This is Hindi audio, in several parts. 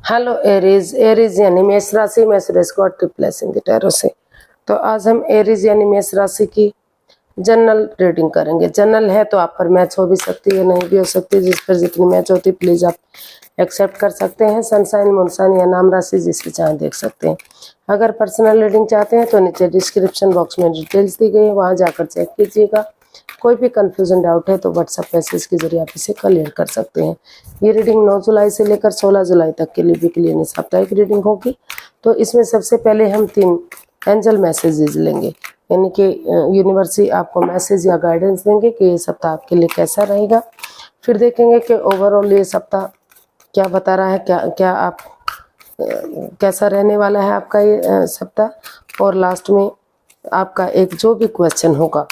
Hello Aries. एरीज यानी मेष राशि में Suresh God replacing the tarot से। तो आज हम एरीज यानी मेष राशि की जनरल रीडिंग करेंगे। जनरल है तो आप पर मैच हो भी सकती है, नहीं भी हो सकती। जिस पर जितनी मैच होती प्लीज आप एक्सेप्ट कर सकते हैं। सनसाइन, मूनसाइन या नाम राशि जिसे चाहे देख सकते हैं। अगर पर्सनल रीडिंग चाहते हैं तो नीचे डिस्क्रिप्शन बॉक्स में डिटेल्स दी गई है, वहाँ जाकर चेक कीजिएगा। कोई भी कंफ्यूजन डाउट है तो व्हाट्सएप मैसेज के जरिए आप इसे क्लियर कर सकते हैं। ये रीडिंग 9 जुलाई से लेकर 16 जुलाई तक के लिए वीकली यानी साप्ताहिक रीडिंग होगी। तो इसमें सबसे पहले हम 3 एंजल मैसेजेस लेंगे, यानी कि यूनिवर्स आपको मैसेज या गाइडेंस देंगे कि ये सप्ताह आपके लिए कैसा रहेगा। फिर देखेंगे कि ओवरऑल ये सप्ताह क्या बता रहा है, क्या आप कैसा रहने वाला है आपका ये सप्ताह। और लास्ट में आपका एक जो भी क्वेश्चन होगा,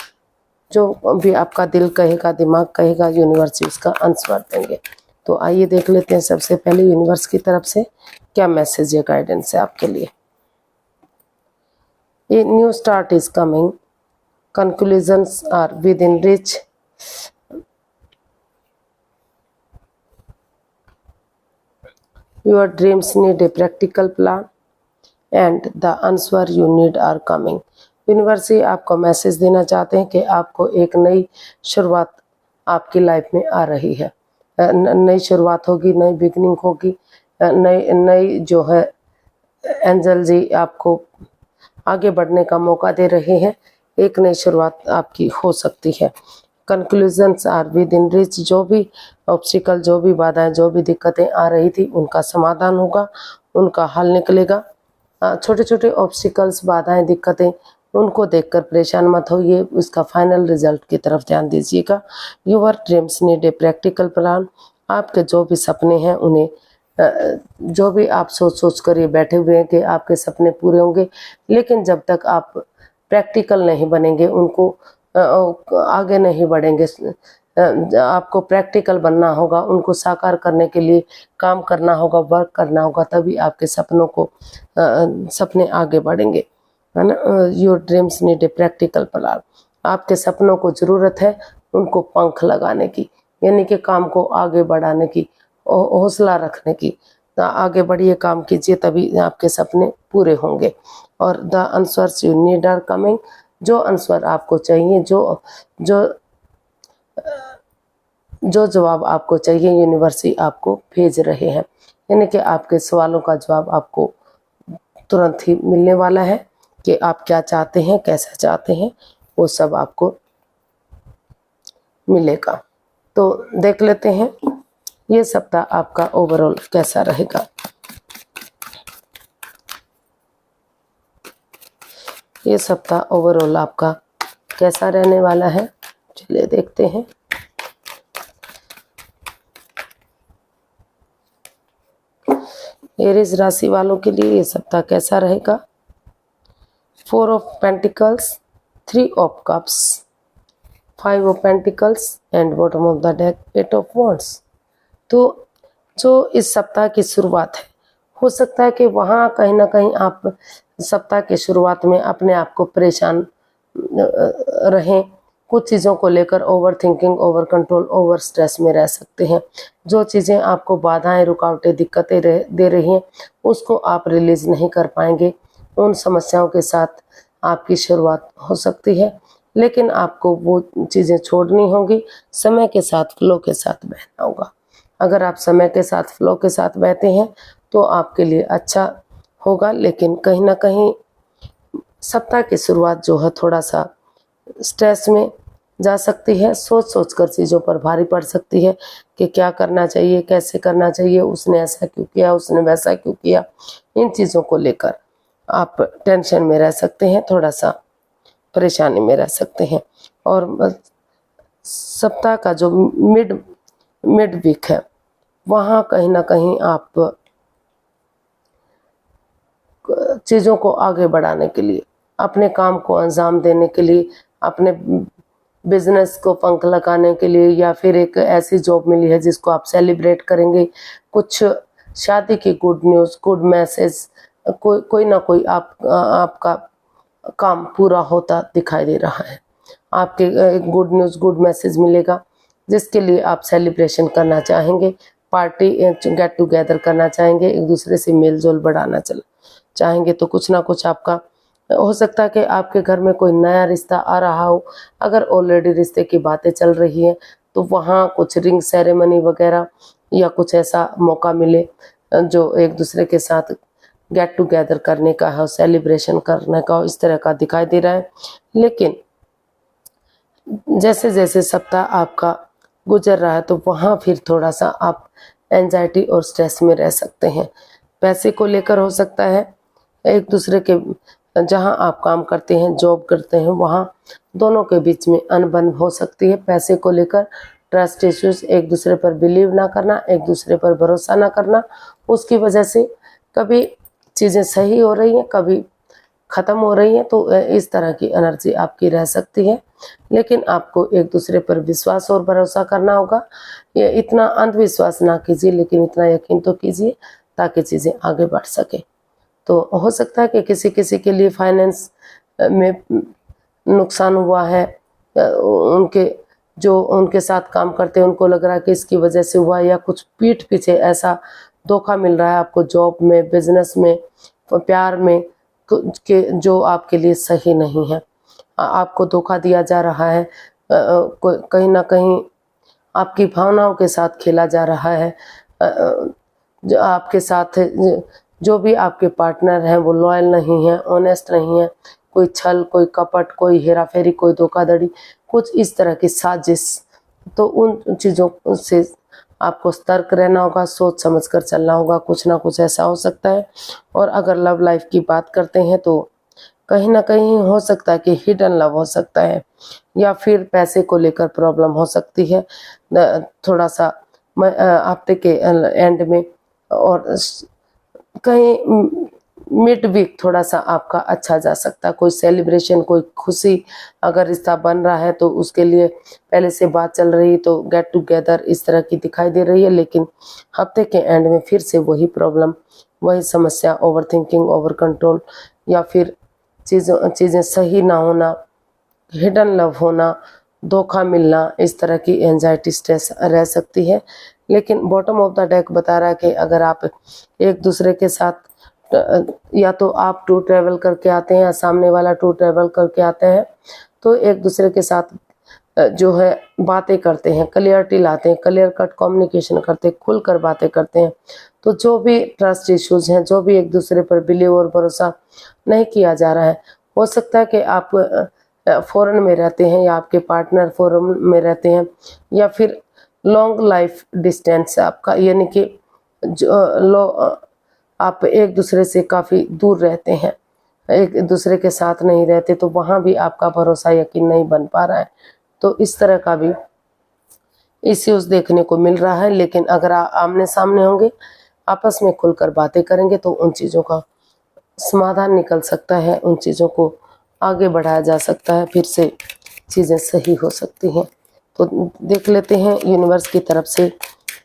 जो भी आपका दिल कहेगा, दिमाग कहेगा, यूनिवर्स उसका आंसर देंगे। तो आइए देख लेते हैं सबसे पहले यूनिवर्स की तरफ से क्या मैसेज या गाइडेंस है आपके लिए। A new start is coming. Conclusions are within reach. Your dreams need a practical plan and the answer you need are coming. Universe आपको मैसेज देना चाहते हैं कि आपको एक नई शुरुआत आपकी लाइफ में आ रही है। नई शुरुआत होगी, नई बिगनिंग होगी, नई जो है एंजल जी आपको आगे बढ़ने का मौका दे रहे हैं। एक नई शुरुआत आपकी हो सकती है। Conclusions are within reach. जो भी ऑब्स्टिकल, जो भी बाधाएं, जो भी दिक्कतें आ रही थी उनका समाधान होगा, उनका हल निकलेगा। छोटे छोटे ऑब्स्टिकल्स, बाधाएं, दिक्कतें, उनको देखकर परेशान मत होइए, उसका फाइनल रिजल्ट की तरफ ध्यान दीजिएगा। Your dreams need a practical plan. आपके जो भी सपने हैं उन्हें जो भी आप सोच कर ये बैठे हुए हैं कि आपके सपने पूरे होंगे, लेकिन जब तक आप प्रैक्टिकल नहीं बनेंगे, उनको आगे नहीं बढ़ेंगे, आपको प्रैक्टिकल बनना होगा, उनको साकार करने के लिए काम करना होगा, वर्क करना होगा, तभी आपके सपने आगे बढ़ेंगे, है ना। Your dreams need a practical plan. आपके सपनों को ज़रूरत है उनको पंख लगाने की, यानी कि काम को आगे बढ़ाने की, हौसला रखने की। आगे बढ़िए, काम कीजिए, तभी आपके सपने पूरे होंगे। और the answers you need are coming. जो आंसर आपको चाहिए, जो जवाब आपको चाहिए, यूनिवर्स आपको भेज रहे हैं। यानी कि आपके सवालों का जवाब आपको तुरंत ही मिलने वाला है कि आप क्या चाहते हैं, कैसा चाहते हैं, वो सब आपको मिलेगा। तो देख लेते हैं ये सप्ताह आपका ओवरऑल कैसा रहेगा। ये सप्ताह ओवरऑल आपका कैसा रहने वाला है, चलिए देखते हैं। एरीज राशि वालों के लिए ये सप्ताह कैसा रहेगा। 4 of pentacles, 3 of cups, 5 of pentacles and bottom of the deck 8 of wands. तो जो इस सप्ताह की शुरुआत है, हो सकता है कि वहाँ कहीं ना कहीं आप सप्ताह की शुरुआत में अपने आप को परेशान रहें, कुछ चीज़ों को लेकर over thinking, over control, over stress में रह सकते हैं। जो चीज़ें आपको बाधाएं, रुकावटें, दिक्कतें दे रही हैं, उसको आप रिलीज़ नहीं कर पाएंगे। उन समस्याओं के साथ आपकी शुरुआत हो सकती है, लेकिन आपको वो चीज़ें छोड़नी होंगी, समय के साथ, फ्लो के साथ बहना होगा। अगर आप समय के साथ, फ्लो के साथ बहते हैं तो आपके लिए अच्छा होगा, लेकिन कहीं ना कहीं सप्ताह की शुरुआत जो है थोड़ा सा स्ट्रेस में जा सकती है। सोच कर चीज़ों पर भारी पड़ सकती है कि क्या करना चाहिए, कैसे करना चाहिए, उसने ऐसा क्यों किया, उसने वैसा क्यों किया। इन चीज़ों को लेकर आप टेंशन में रह सकते हैं, थोड़ा सा परेशानी में रह सकते हैं। और सप्ताह का जो मिड वीक है, वहाँ कहीं ना कहीं आप चीज़ों को आगे बढ़ाने के लिए, अपने काम को अंजाम देने के लिए, अपने बिजनेस को पंख लगाने के लिए, या फिर एक ऐसी जॉब मिली है जिसको आप सेलिब्रेट करेंगे, कुछ शादी की गुड न्यूज़, गुड मैसेज, कोई ना कोई आपका काम पूरा होता दिखाई दे रहा है। आपके गुड न्यूज़, गुड मैसेज मिलेगा जिसके लिए आप सेलिब्रेशन करना चाहेंगे। पार्टी गेट टुगेदर करना चाहेंगे, एक दूसरे से मेल जोल बढ़ाना चाहेंगे, तो कुछ ना कुछ आपका हो सकता है कि आपके घर में कोई नया रिश्ता आ रहा हो। अगर ऑलरेडी रिश्ते की बातें चल रही है तो वहाँ कुछ रिंग सेरेमनी वगैरह या कुछ ऐसा मौका मिले जो एक दूसरे के साथ गेट टुगेदर करने का है, सेलिब्रेशन करने का, इस तरह का दिखाई दे रहा है। लेकिन जैसे जैसे सप्ताह आपका गुजर रहा है तो वहाँ फिर थोड़ा सा आप एंजाइटी और स्ट्रेस में रह सकते हैं। पैसे को लेकर हो सकता है, एक दूसरे के जहाँ आप काम करते हैं, जॉब करते हैं, वहाँ दोनों के बीच में अनबन हो सकती है। पैसे को लेकर ट्रस्ट इश्यूज, एक दूसरे पर बिलीव ना करना, एक दूसरे पर भरोसा ना करना, उसकी वजह से कभी चीज़ें सही हो रही हैं, कभी ख़त्म हो रही हैं, तो इस तरह की एनर्जी आपकी रह सकती है। लेकिन आपको एक दूसरे पर विश्वास और भरोसा करना होगा। ये इतना अंधविश्वास ना कीजिए, लेकिन इतना यकीन तो कीजिए ताकि चीज़ें आगे बढ़ सके। तो हो सकता है कि किसी किसी के लिए फाइनेंस में नुकसान हुआ है, उनके जो उनके साथ काम करते हैं उनको लग रहा है कि इसकी वजह से हुआ, या कुछ पीठ पीछे ऐसा धोखा मिल रहा है आपको जॉब में, बिजनेस में, प्यार में, के जो आपके लिए सही नहीं है। आपको धोखा दिया जा रहा है, कहीं ना कहीं आपकी भावनाओं के साथ खेला जा रहा है। जो आपके साथ जो भी आपके पार्टनर हैं वो लॉयल नहीं है, ऑनेस्ट नहीं है, कोई छल, कोई कपट, कोई हेराफेरी, कोई धोखाधड़ी, कुछ इस तरह की साजिश। तो उन चीज़ों से आपको सतर्क रहना होगा, सोच समझ कर चलना होगा, कुछ ना कुछ ऐसा हो सकता है। और अगर लव लाइफ की बात करते हैं तो कहीं ना कहीं हो सकता है कि हिडन लव हो सकता है, या फिर पैसे को लेकर प्रॉब्लम हो सकती है थोड़ा सा हफ्ते के एंड में, और कहीं मिड वीक थोड़ा सा आपका अच्छा जा सकता है। कोई सेलिब्रेशन, कोई खुशी, अगर रिश्ता बन रहा है तो उसके लिए पहले से बात चल रही तो गेट टुगेदर इस तरह की दिखाई दे रही है। लेकिन हफ्ते के एंड में फिर से वही प्रॉब्लम, वही समस्या, ओवर थिंकिंग, ओवर कंट्रोल, या फिर चीज़ें सही ना होना, हिडन लव होना, धोखा मिलना, इस तरह की एंजाइटी, स्ट्रेस रह सकती है। लेकिन बॉटम ऑफ द डेक बता रहा है कि अगर आप एक दूसरे के साथ या तो आप टू ट्रैवल करके आते हैं या सामने वाला टू ट्रैवल करके आते हैं, तो एक दूसरे के साथ जो है बातें करते हैं, क्लियरिटी लाते हैं, क्लियर कट कम्युनिकेशन करते हैं, खुलकर बातें करते हैं, तो जो भी ट्रस्ट इश्यूज हैं, जो भी एक दूसरे पर बिलीव और भरोसा नहीं किया जा रहा है, हो सकता है कि आप फॉरेन में रहते हैं या आपके पार्टनर फॉरेन में रहते हैं, या फिर लॉन्ग लाइफ डिस्टेंस आपका, यानी कि जो आप एक दूसरे से काफ़ी दूर रहते हैं, एक दूसरे के साथ नहीं रहते, तो वहाँ भी आपका भरोसा यकीन नहीं बन पा रहा है। तो इस तरह का भी इश्यूज देखने को मिल रहा है। लेकिन अगर आमने सामने होंगे, आपस में खुलकर बातें करेंगे, तो उन चीज़ों का समाधान निकल सकता है, उन चीज़ों को आगे बढ़ाया जा सकता है, फिर से चीज़ें सही हो सकती हैं। तो देख लेते हैं यूनिवर्स की तरफ से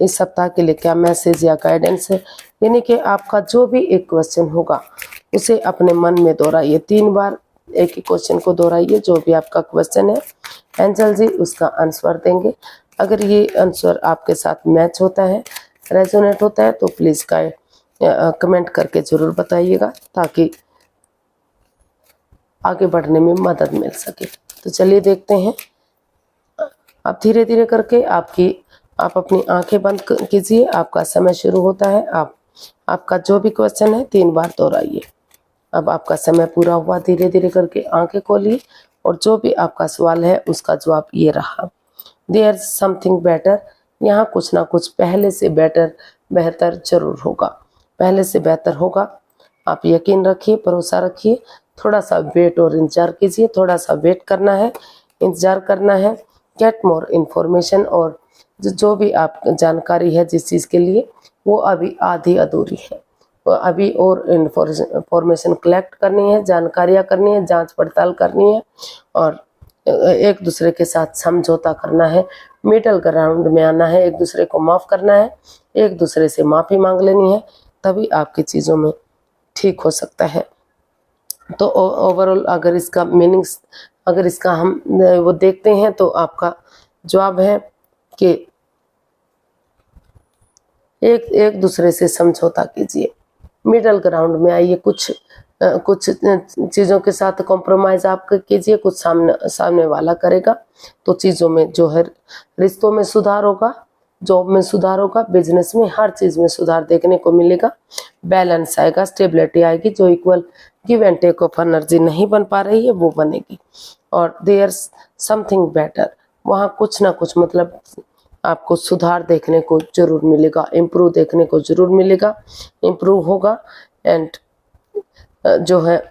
इस सप्ताह के लिए क्या मैसेज या गाइडेंस है। यानी कि आपका जो भी एक क्वेश्चन होगा उसे अपने मन में दोहराइए, 3 बार एक ही क्वेश्चन को दोहराइए, जो भी आपका क्वेश्चन है एंजल जी उसका आंसर देंगे। अगर ये आंसर आपके साथ मैच होता है, रेजोनेट होता है, तो प्लीज़ कमेंट करके ज़रूर बताइएगा ताकि आगे बढ़ने में मदद मिल सके। तो चलिए देखते हैं। अब धीरे धीरे करके आप अपनी आंखें बंद कीजिए, आपका समय शुरू होता है। आपका जो भी क्वेश्चन है 3 बार दोहराइए। अब आपका समय पूरा हुआ, धीरे धीरे करके आंखें खोलिए और जो भी आपका सवाल है उसका जवाब ये रहा, देयर समथिंग बेटर। यहाँ कुछ ना कुछ पहले से बेहतर जरूर होगा, पहले से बेहतर होगा। आप यकीन रखिए, भरोसा रखिए, थोड़ा सा वेट और इंतजार कीजिए, थोड़ा सा वेट करना है, इंतजार करना है। गेट मोर इन्फॉर्मेशन, और जो भी आप जानकारी है जिस चीज़ के लिए, वो अभी आधी अधूरी है, वो अभी और इन्फॉर्मेशन कलेक्ट करनी है, जानकारियाँ करनी है, जांच पड़ताल करनी है, और एक दूसरे के साथ समझौता करना है, मिडल ग्राउंड में आना है, एक दूसरे को माफ़ करना है, एक दूसरे से माफ़ी मांग लेनी है, तभी आपकी चीज़ों में ठीक हो सकता है। तो ओवरऑल अगर इसका मीनिंग्स, अगर इसका हम वो देखते हैं, तो आपका जवाब है कि एक दूसरे से समझौता कीजिए, मिडल ग्राउंड में आइए। कुछ चीज़ों के साथ कॉम्प्रोमाइज़ आप कीजिए, कुछ सामने वाला करेगा तो चीज़ों में जो है रिश्तों में सुधार होगा, जॉब में सुधार होगा, बिजनेस में, हर चीज़ में सुधार देखने को मिलेगा। बैलेंस आएगा, स्टेबिलिटी आएगी। जो equal give and take of energy नहीं बन पा रही है वो बनेगी। और देयर समथिंग बेटर, वहाँ कुछ ना कुछ मतलब आपको सुधार देखने को जरूर मिलेगा, इम्प्रूव देखने को जरूर मिलेगा, इम्प्रूव होगा। एंड जो है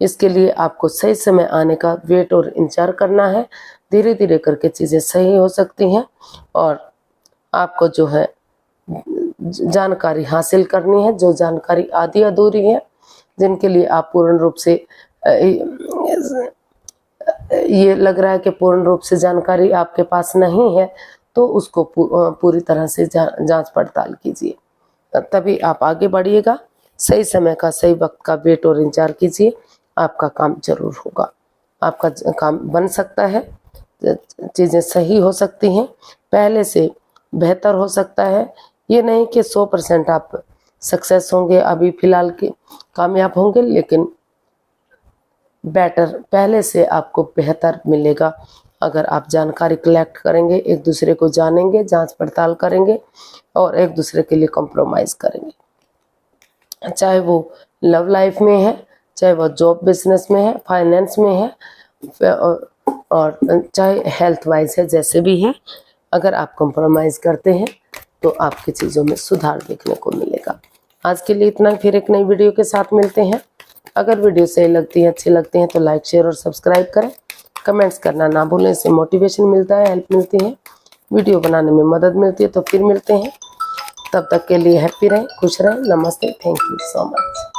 इसके लिए आपको सही समय आने का वेट और इंतजार करना है। धीरे धीरे करके चीज़ें सही हो सकती हैं और आपको जो है जानकारी हासिल करनी है। जो जानकारी आधी अधूरी है, जिनके लिए आप पूर्ण रूप से ये लग रहा है कि पूर्ण रूप से जानकारी आपके पास नहीं है, तो उसको पूरी तरह से जांच पड़ताल कीजिए, तभी आप आगे बढ़िएगा। सही समय का, सही वक्त का वेट और इंतजार कीजिए, आपका काम जरूर होगा, आपका काम बन सकता है, चीज़ें सही हो सकती हैं, पहले से बेहतर हो सकता है। ये नहीं कि 100% आप सक्सेस होंगे, अभी फ़िलहाल के कामयाब होंगे, लेकिन बेटर, पहले से आपको बेहतर मिलेगा अगर आप जानकारी कलेक्ट करेंगे, एक दूसरे को जानेंगे, जांच पड़ताल करेंगे और एक दूसरे के लिए कॉम्प्रोमाइज़ करेंगे। चाहे वो लव लाइफ में है, चाहे वो जॉब बिजनेस में है, फाइनेंस में है और चाहे हेल्थ वाइज है, जैसे भी है, अगर आप कॉम्प्रोमाइज़ करते हैं तो आपकी चीज़ों में सुधार देखने को मिलेगा। आज के लिए इतना ही, फिर एक नई वीडियो के साथ मिलते हैं। अगर वीडियो सही लगती है, अच्छी लगती हैं तो लाइक, शेयर और सब्सक्राइब करें। कमेंट्स करना ना भूलें, इससे मोटिवेशन मिलता है, हेल्प मिलती है, वीडियो बनाने में मदद मिलती है। तो फिर मिलते हैं, तब तक के लिए हैप्पी रहें, खुश रहें। नमस्ते, थैंक यू सो मच।